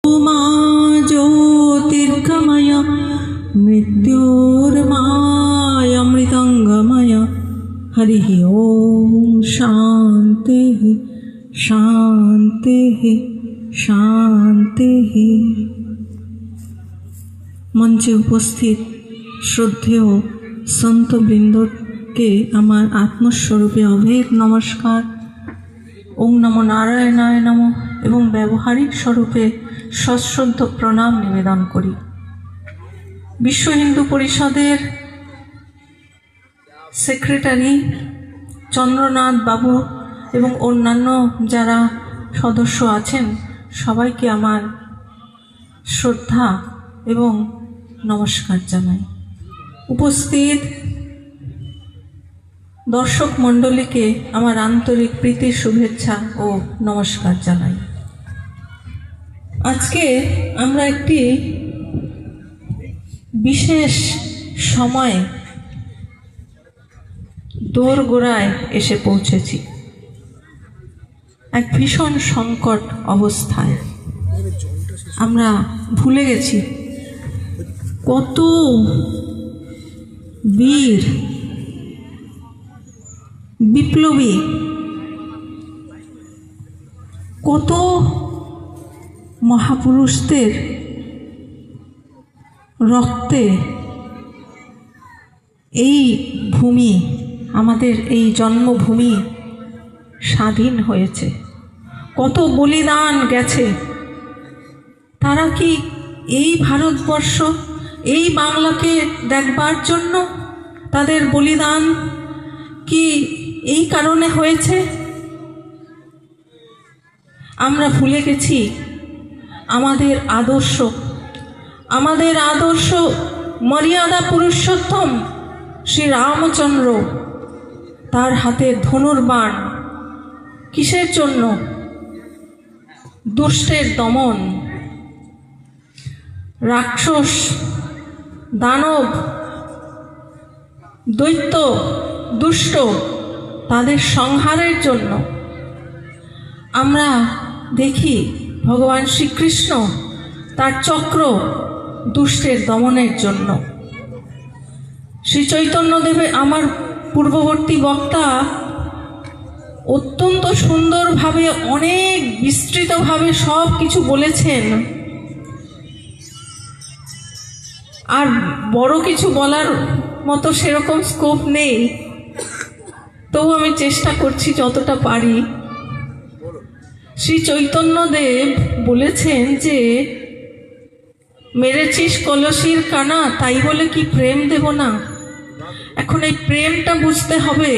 मा ज्योतिर्गमय मृत्योर्मायमृतंगमय हरिः ओम शांति शांति शांति। मंचे उपस्थित श्रद्धेय सन्तबृन्दके आमार आत्मस्वरूपे अभेद नमस्कार। ओम नमो नारायणाय नमः एवं व्यवहारिक स्वरूपे सश्रद्ध प्रणाम निवेदन करी। विश्व हिंदू परिषदेर सेक्रेटारी चंद्रनाथ बाबू एवं अन्यान्य जारा सदस्य आছেন सबाइके आमार श्रद्धा एवं नमस्कार जानाई। उपस्थित दर्शक मंडली के आमार आंतरिक प्रीति शुभेच्छा और नमस्कार जानाई। आज के आमरा एकटी विशेष समय दोरगोड़ाय एसे पौঁছেছি। एक भीषण संकट अवस्थाय आमरा भूले गेছি कत वीर विप्लबी कत महापुरुषদের रक्ते এই ভূমি আমাদের এই জন্মভূমি স্বাধীন হয়েছে, কত বলিদান গেছে। তারা কি এই ভারতবর্ষ এই বাংলাকে দেখবার জন্য তাদের বলিদান কি এই কারণে হয়েছে? আমরা ভুলে গেছি আমাদের আদর্শ মর্যাদা পুরুষোত্তম শ্রী রামচন্দ্র তার হাতে ধনুর্বাণ কিসের জন্য? দুষ্টের দমন, রাক্ষস দানব দৈত্য দুষ্ট তাদের সংহারের জন্য। আমরা দেখি ভগবান শ্রীকৃষ্ণ তার চক্র দুষ্টের দমনের জন্য। শ্রী চৈতন্যদেবে আমার পূর্ববর্তী বক্তা অত্যন্ত সুন্দরভাবে অনেক বিস্তৃতভাবে সব কিছু বলেছেন, আর বড় কিছু বলার মতো সেরকম স্কোপ নেই, তবু আমি চেষ্টা করছি যতটা পারি। শ্রী চৈতন্যদেব বলেছেন যে মেরেছিস কলসির কানা তাই বলে কি প্রেম দেব না? এখন এই প্রেমটা বুঝতে হবে।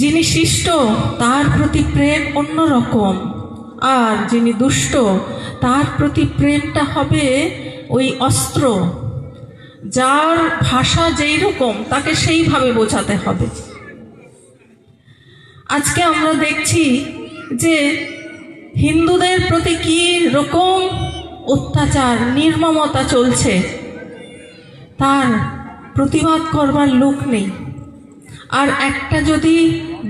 যিনি শিষ্ট তার প্রতি প্রেম অন্যরকম, আর যিনি দুষ্ট তার প্রতি প্রেমটা হবে ওই অস্ত্র। যার ভাষা যেই রকম তাকে সেইভাবে বোঝাতে হবে। আজকে আমরা দেখছি যে হিন্দুদের প্রতি কি রকম অত্যাচার নির্মমতা চলছে, তার প্রতিবাদ করবার লোক নেই। আর একটা যদি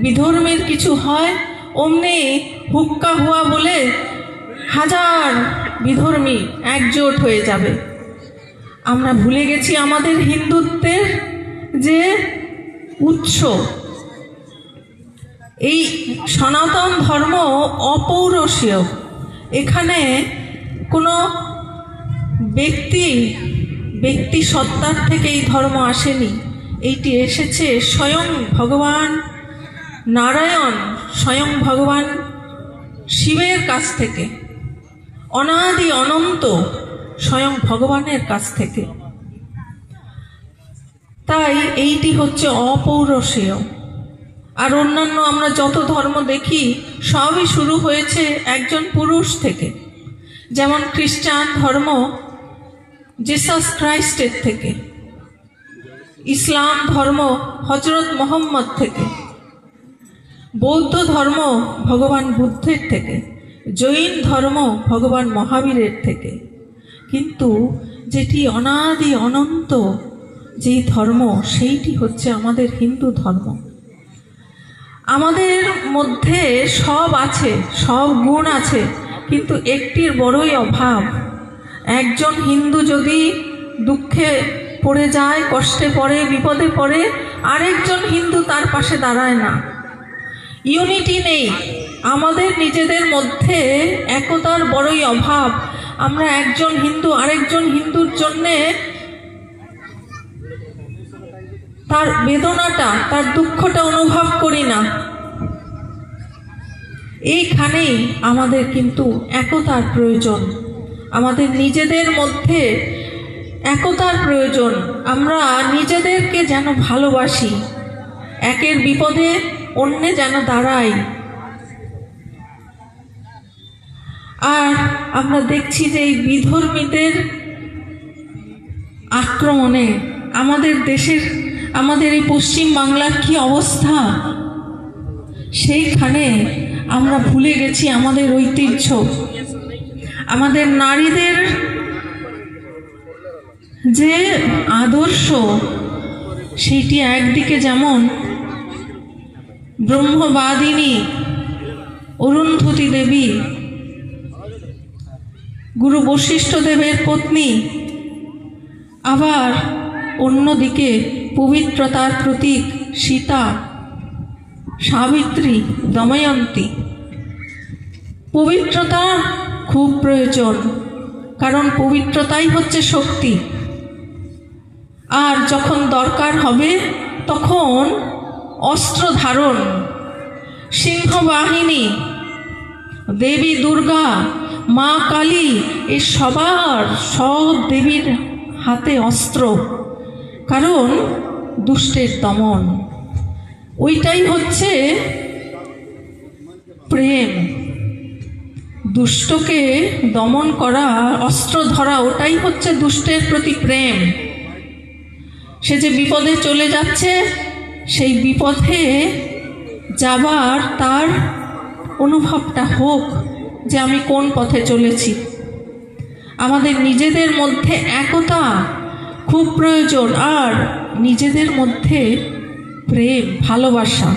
বিধর্মের কিছু হয় অমনি হুক্কা হুয়া বলে হাজার বিধর্মী একজোট হয়ে যাবে। আমরা ভুলে গেছি আমাদের হিন্দুত্বের যে উৎস। এই সনাতন ধর্ম অপৌরসীয়। এখানে কোনো ব্যক্তি সত্তার থেকে এই ধর্ম আসেনি। এইটি এসেছে স্বয়ং ভগবান নারায়ণ, স্বয়ং ভগবান শিবের কাছ থেকে, অনাদি অনন্ত স্বয়ং ভগবানের কাছ থেকে। তাই এইটি হচ্ছে অপৌরসীয়। আর অন্যান্য আমরা যত ধর্ম দেখি সবই শুরু হয়েছে একজন পুরুষ থেকে। যেমন খ্রিস্টান ধর্ম জিসাস ক্রাইস্টের থেকে, ইসলাম ধর্ম হজরত মোহাম্মদ থেকে, বৌদ্ধ ধর্ম ভগবান বুদ্ধের থেকে, জৈন ধর্ম ভগবান মহাবীরের থেকে। কিন্তু যেটি অনাদি অনন্ত যেই ধর্ম সেইটি হচ্ছে আমাদের হিন্দু ধর্ম। আমাদের মধ্যে সব আছে, সব গুণ আছে, কিন্তু একটির বড়ই অভাব। একজন হিন্দু যদি দুঃখে পড়ে যায়, কষ্টে পড়ে, বিপদে পড়ে, আরেকজন হিন্দু তার পাশে দাঁড়ায় না। ইউনিটি নেই, আমাদের নিজেদের মধ্যে একতার বড়ই অভাব। আমরা একজন হিন্দু আরেকজন হিন্দুর জন্যে তার বেদনাটা, তার দুঃখটা অনুভব করি না। এইখানেই আমাদের কিন্তু একতার প্রয়োজন, আমাদের নিজেদের মধ্যে একতার প্রয়োজন। আমরা নিজেদেরকে যেন ভালোবাসি, একের বিপদে অন্যে যেন দাঁড়াই। আর আমরা দেখছি যে এই বিধর্মীদের আক্রমণে আমাদের দেশের, আমাদের এই পশ্চিম বাংলার কি অবস্থা। সেইখানে আমরা ভুলে গেছি আমাদের ঐতিহ্য, আমাদের নারীদের যে আদর্শ, সেইটি একদিকে যেমন ব্রহ্মবাদিনী অরুন্ধতী দেবী, গুরু বশিষ্ঠ দেবের পত্নী, আবার অন্যদিকে পবিত্রতার প্রতীক সীতা, সাবিত্রী, দময়ন্তী। পবিত্রতা খুব প্রয়োজন, কারণ পবিত্রতাই হচ্ছে শক্তি। আর যখন দরকার হবে তখন অস্ত্র ধারণ। সিংহবাহিনী, দেবী দুর্গা, মা কালী, এ সব দেবীর হাতে অস্ত্র, কারণ দুষ্টের দমন। ওইটাই হচ্ছে প্রেম। দুষ্টকে দমন করা, অস্ত্র ধরা, ওটাই হচ্ছে দুষ্টের প্রতি প্রেম। সে যে বিপদে চলে যাচ্ছে, সেই বিপদে যাবার তার অনুভবটা হোক যে আমি কোন পথে চলেছি। আমাদের নিজেদের মধ্যে একতা খুব প্রয়োজন, আর নিজেদের মধ্যে প্রেম, ভালোবাসা,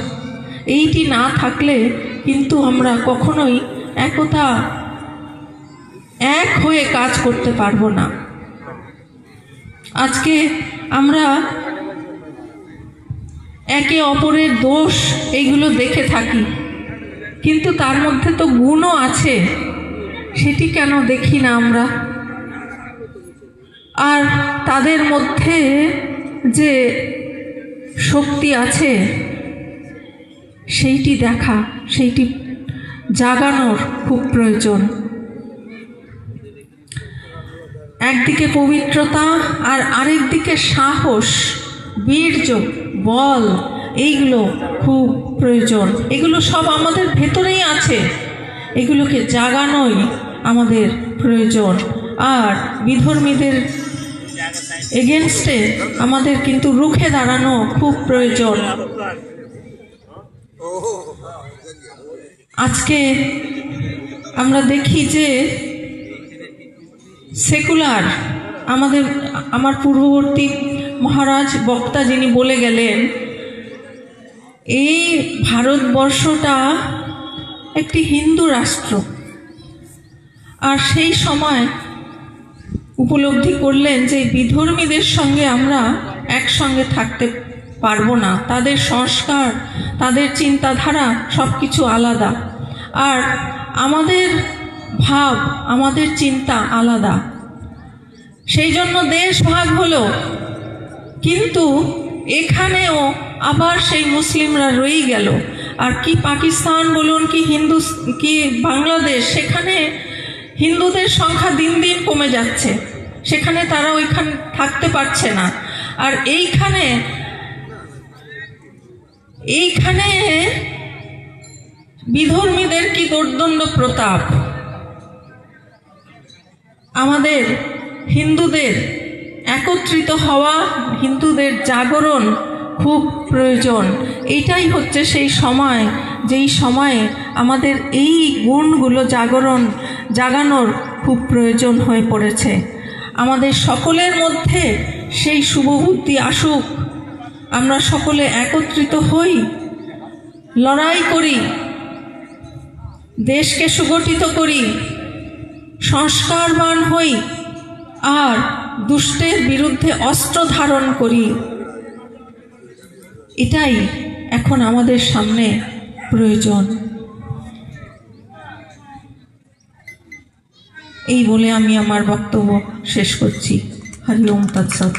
এইটি না থাকলে কিন্তু আমরা কখনোই একতা, এক হয়ে কাজ করতে পারবো না। আজকে আমরা একে অপরের দোষ এইগুলো দেখে থাকি, কিন্তু তার মধ্যে তো গুণও আছে, সেটি কেন দেখি না আমরা? আর তাদের মধ্যে যে শক্তি আছে সেইটি দেখা, সেইটি জাগানোর খুব প্রয়োজন। একদিকে পবিত্রতা আর আরেকদিকে সাহস, বীর্য, বল, এইগুলো খুব প্রয়োজন। এগুলো সব আমাদের ভেতরেই আছে, এগুলোকে জাগানোই আমাদের প্রয়োজন। আর বিধর্মীদের এগেনস্টে আমাদের কিন্তু রুখে দাঁড়ানো খুব প্রয়োজন। আজকে আমরা দেখি যে সেকুলার, আমার পূর্ববর্তী মহারাজ বক্তা যিনি বলে গেলেন, এই ভারতবর্ষটা একটি হিন্দু রাষ্ট্র। আর সেই সময় উপলব্ধি করলেন যে বিধর্মীদের সঙ্গে আমরা একসঙ্গে থাকতে পারবো না, তাদের সংস্কার, তাদের চিন্তাধারা সব কিছু আলাদা, আর আমাদের ভাব, আমাদের চিন্তা আলাদা। সেই জন্য দেশ ভাগ হলো, কিন্তু এখানেও আবার সেই মুসলিমরা রয়েই গেল। আর কি পাকিস্তান বলুন, কি বাংলাদেশ, সেখানে হিন্দুদের সংখ্যা দিন দিন কমে যাচ্ছে, সেখানে তারা ওইখানে থাকতে পারছে না। আর এইখানে বিধর্মীদের কি দুর্দণ্ড প্রতাপ। আমাদের হিন্দুদের একত্রিত হওয়া, হিন্দুদের জাগরণ খুব প্রয়োজন। এইটাই হচ্ছে সেই সময়, যেই সময়ে আমাদের এই গুণগুলো জাগানোর খুব প্রয়োজন হয়ে পড়েছে। আমাদের সকলের মধ্যে সেই শুভবুদ্ধি আসুক, আমরা সকলে একত্রিত হই, লড়াই করি, দেশকে সুগঠিত করি, সংস্কারবান হই আর দুষ্টের বিরুদ্ধে অস্ত্র ধারণ করি, এটাই এখন আমাদের সামনে প্রয়োজন। এই বলে আমি আমার বক্তব্য শেষ করছি। হরি ওম তৎসৎ।